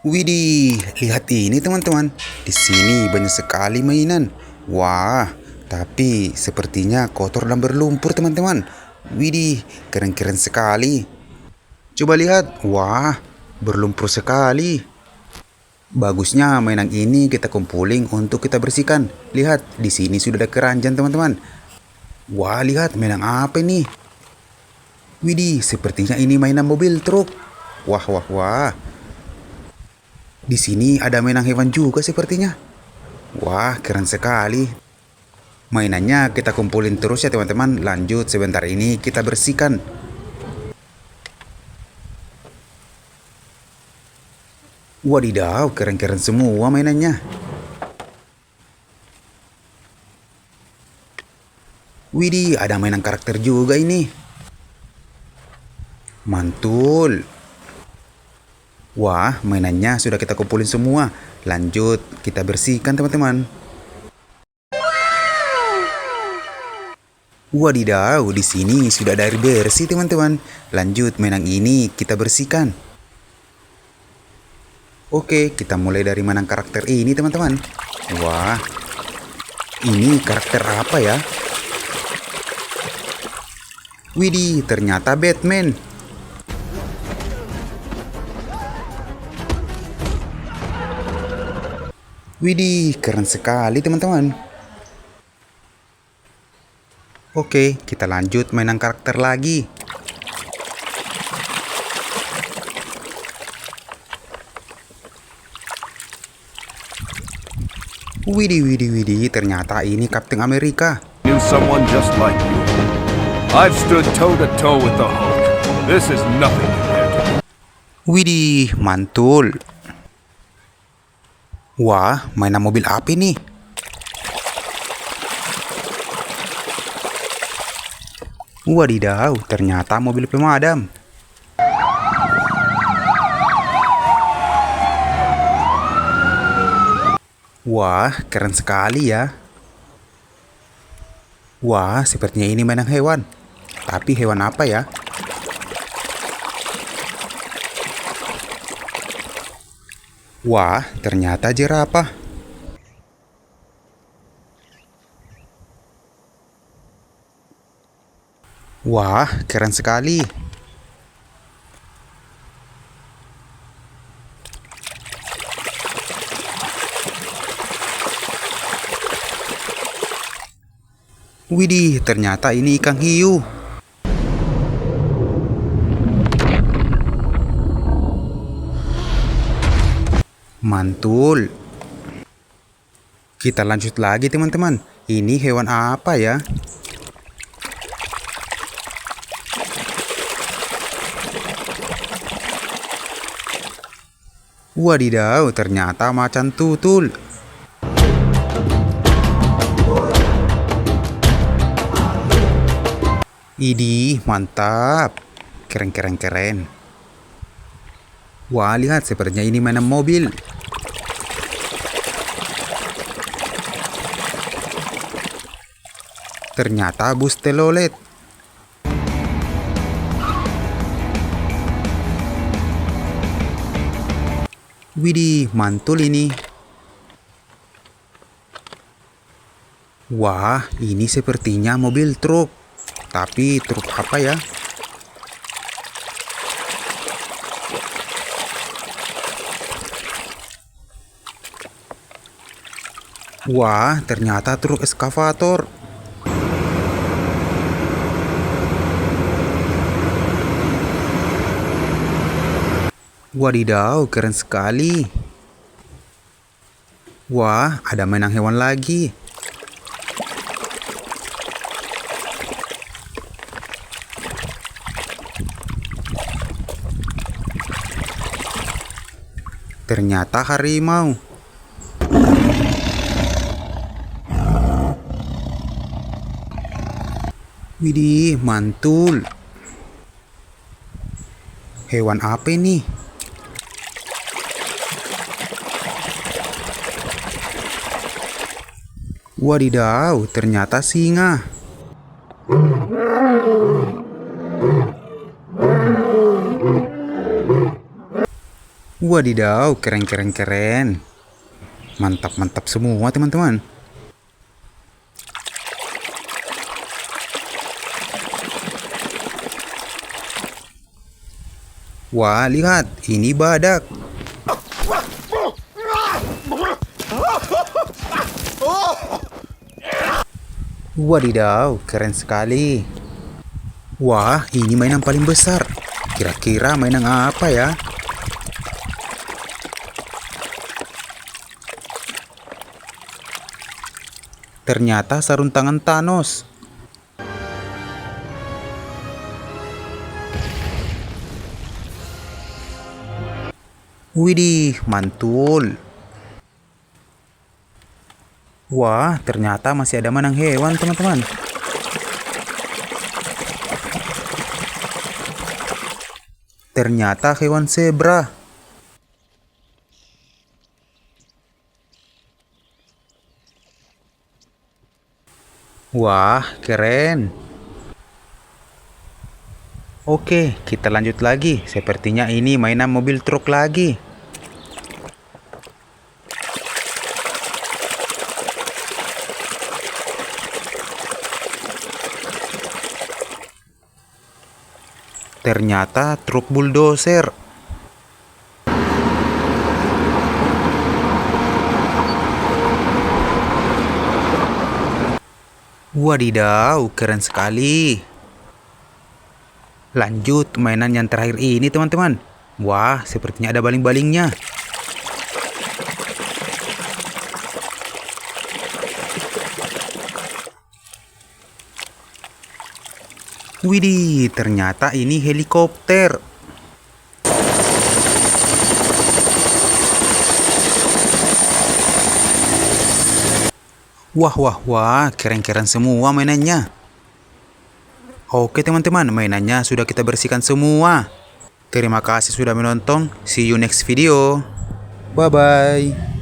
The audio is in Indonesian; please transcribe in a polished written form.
Widih, lihat ini teman-teman. Di sini banyak sekali mainan. Wah, tapi sepertinya kotor dan berlumpur teman-teman. Widih, keren-keren sekali. Coba lihat. Wah, berlumpur sekali. Bagusnya mainan ini kita kumpulin untuk kita bersihkan. Lihat, di sini sudah ada keranjang teman-teman. Wah, lihat mainan apa ini? Widih, sepertinya ini mainan mobil truk. Wah, wah, wah. Di sini ada mainan hewan juga sepertinya. Wah, keren sekali. Mainannya kita kumpulin terus ya teman-teman. Lanjut, sebentar ini kita bersihkan. Wadidaw, keren-keren semua mainannya. Widih, ada mainan karakter juga ini. Mantul. Wah, mainannya sudah kita kumpulin semua. Lanjut, kita bersihkan teman-teman. Wadidaw, di sini sudah ada air bersih teman-teman. Lanjut, mainan ini kita bersihkan. Oke, kita mulai dari mainan karakter ini teman-teman. Wah, ini karakter apa ya? Widih, ternyata Batman. Widih, keren sekali teman-teman. Oke, kita lanjut mainan karakter lagi. Widih, widih, widih, ternyata ini Kapten Amerika. Knew someone just like you. I've stood toe to toe with the Hulk. This is nothing compared to. Widih, mantul. Wah, mainan mobil api nih. Wadidaw, ternyata mobil pemadam. Wah, keren sekali ya. Wah, sepertinya ini mainan hewan. Tapi hewan apa ya? Wah, ternyata jerapah. Wah, keren sekali. Widih, ternyata ini ikan hiu. Mantul. Kita lanjut lagi teman-teman. Ini hewan apa ya? Wadidaw, ternyata macan tutul. Idih, mantap. Keren, keren, keren. Wah, lihat sepertinya ini mainan mobil. Ternyata bus telolet. Widih, mantul ini. Wah, ini sepertinya mobil truk. Tapi truk apa ya? Wah, ternyata truk eskavator. Wadidaw, keren sekali. Wah, ada mainan hewan lagi. Ternyata harimau. Widih, mantul. Hewan apa ini? Wadidaw, ternyata singa. Wadidaw, keren keren keren. Mantap mantap semua teman-teman. Wah, lihat, ini badak. Wadidaw, keren sekali. Wah, ini mainan paling besar. Kira-kira mainan apa ya? Ternyata sarung tangan Thanos. Widih, mantul. Wah, ternyata masih ada mainan hewan, teman-teman. Ternyata hewan zebra. Wah, keren. Oke, kita lanjut lagi. Sepertinya ini mainan mobil truk lagi. Ternyata truk bulldozer. Wadidaw, keren sekali. Lanjut mainan yang terakhir ini teman-teman. Wah, sepertinya ada baling-balingnya. Widih, ternyata ini helikopter. Wah, wah, wah, keren-keren semua mainannya. Oke teman-teman, mainannya sudah kita bersihkan semua. Terima kasih sudah menonton. See you next video. Bye-bye.